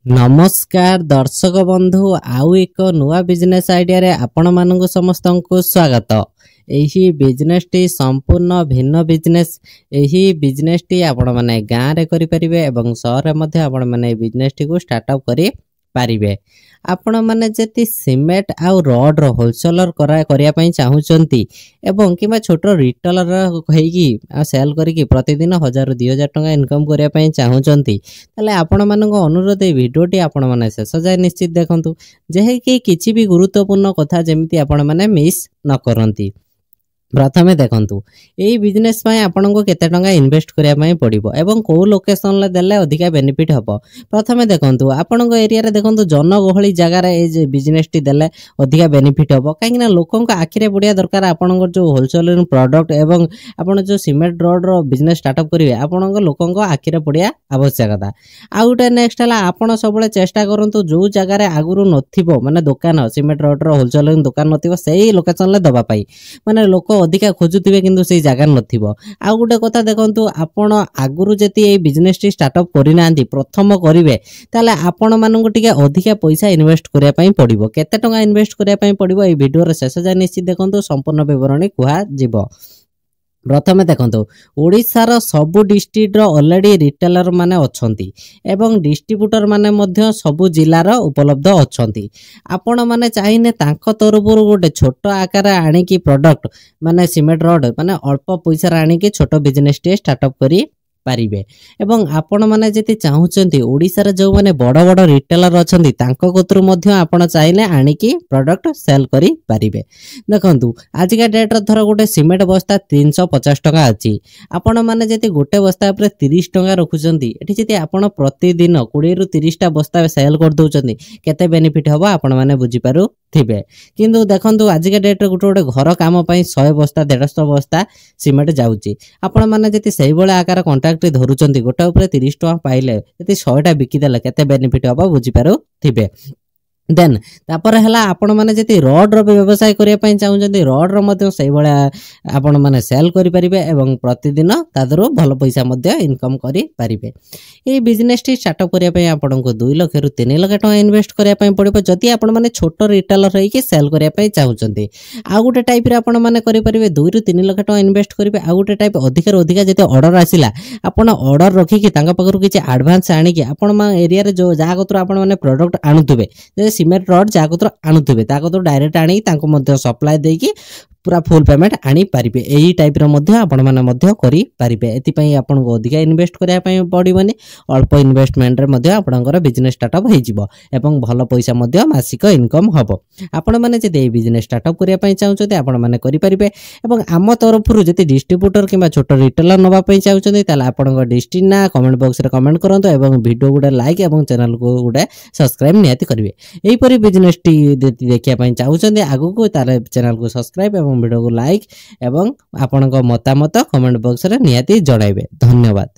नमस्कार दर्शक बंधु आउ एक नुआ बिजनेस आइडिया रे आपण मानक समस्त को स्वागत। यही बिजनेस टी संपूर्ण भिन्न बिजनेस। यही बिजनेस टी आपण माने गाँव रे करि परिबे एवं शहर मध्ये आपण माने बिजनेस टी को स्टार्टअप करि पारिबे। आपण माने जति सीमेंट आउ रॉड रो होलसेलर करिया पई चाहुचंती एवं किबा छोटो रिटेलर हेकी आ सेल करिकि प्रतिदिन 1000-2000 टका इनकम करिया पई चाहुचंती तले आपण मानक अनुरोध ए वीडियोटी आपण माने शेष जाय निश्चित देखंतु जे कि किछि भी गुरुत्वपूर्ण कथा जेमिति आपण माने मिस न करंती। प्रथमे देखंतु एई बिजनेस पय आपन को केते टंका इन्वेस्ट करिया पय पड़िबो एवं को लोकेशन ले देले अधिका बेनिफिट हबो। प्रथमे देखंतु आपन को एरिया रे देखंतु जनगहली जगह रे ए जे बिजनेस टी देले अधिका बेनिफिट हबो काहे ना लोकन को आखिरे पड़िया दरकार आपन को जो होलसेल प्रोडक्ट एवं आपन जो सीमेंट रोड रो बिजनेस स्टार्टअप करिवे आपन को लोकन को आखिरे पड़िया आवश्यकता। आ उटे नेक्स्ट हला आपन सबले चेष्टा करंतु जो जगह रे आगुरु नथिबो माने दुकान सीमेंट रोड रो होलसेल दुकान नथिबो सेही लोकेशन ले दबा पाई माने लोक अधिका खोजुथिबे किंतु सेही जगह नथिबो। आ गुटे कथा देखंतु आपण आगुरु जति ए बिजनेस टी स्टार्टअप करिनांती प्रथम करिवे ताले आपण माननकु टिके अधिका पैसा इन्वेस्ट करिया पई पड़िबो। केते टंका इन्वेस्ट करिया पई पड़िबो ए वीडियो रे शेष जाय निश्चित देखंतु संपूर्ण विवरणी कुहा जिवो। प्रथमे देखंतु ओडिशार सबु डिस्ट्रिक्ट रो ऑलरेडी रिटेलर माने अछंती एवं डिस्ट्रीब्यूटर माने मध्य सबु जिल्लार उपलब्ध अछंती। आपण माने चाहिने तांको तरफरु गोटे छोटो आकार आनी की प्रोडक्ट माने सीमेंट रोड माने अल्प पैसा आनी की छोटो बिजनेस टे स्टार्टअप करी पारिबे एवं आपण माने जति चाहुचंती ओडिसा जो माने बड़ बड़ रिटेलर अछंती तांको कतरु मध्य आपण चाहिने आनी की प्रोडक्ट सेल करी पारिबे। देखंतु आजिका डेट रे धर गोटे सीमेंट बस्ता 350 टका अछि आपण माने जति गोटे बस्ता ऊपर 30 टका रखुचंती एठी जति आपण प्रतिदिन 20 रु 30 टा बस्ता सेल कर दउचंती केते बेनिफिट हबो आपण माने बुझी पारु थिबे। किंतु देखंतु आजिका डेट रे गोटे घर काम पई 100 बस्ता 150 बस्ता सीमेंट जाउची आपण माने जति सही बळे आकार कांट्रैक्ट धरुचंती गोटे ऊपर 30 टका पाइले जति 100 टा बिकी देले केते बेनिफिट हबो बुझी पारु थिबे। देन तापर हला आपण माने जति रॉड रो व्यवसाय करिया पई चाहुचंती रॉड रो मध्य सही बळे आपण माने सेल करि परिबे एवं प्रतिदिन तादरो भलो पैसा मध्य इनकम करि परिबे। ए बिजनेस टी स्टार्टअप करिया पई आपण को 2 लाख रु 3 लाख टका इन्वेस्ट करिया पई पड़िबो जति आपण माने छोटो रिटेलर रही के सेल करिया पई चाहुचंती। आ गुटे टाइप रे आपण माने करि परिबे 2 रु 3 लाख टका इन्वेस्ट करिबे। आ गुटे टाइप अधिक रो अधिक जति ऑर्डर आसिला आपण ऑर्डर रखि कि तांका पकरु किछि एडवांस आनी कि आपण मा एरिया रे जो जा कतरो आपण माने प्रोडक्ट आनुतबे सीमेंट रॉड जाकतर आनुथिबे ताकतर डायरेक्ट आनी तांको मध्य सप्लाई देकी पूरा फुल पेमेंट आनी पारिबे। एही टाइप रो मध्य आपण माने मध्य करि पारिबे। एति पई आपण को अधिका इन्वेस्ट करिया पई पडिबोनी अल्प इन्वेस्टमेंट रे मध्य आपणकर बिजनेस स्टार्टअप होई जिवो एवं भलो पैसा मध्य मासिक इनकम हबो। आपण माने जदि ए बिजनेस स्टार्टअप करिया पई चाहुचते आपण माने करि पारिबे एवं आम तरफरु जदि डिस्ट्रीब्यूटर किबा छोटो रिटेलर नबा पई चाहुचते ताले आपणकर डिस्ट्रिक्ट ना कमेंट बॉक्स रे कमेंट करंतो एवं वीडियो गुडे लाइक एवं चैनल को गुडे सब्सक्राइब नियति करिवे। एही परि बिजनेस टी देखिया पई चाहुचते आगु को तारे चैनल को सब्सक्राइब एवं वीडियो को लाइक एवं आपन को मतामत कमेंट बॉक्स रे नियति जणाइबे। धन्यवाद।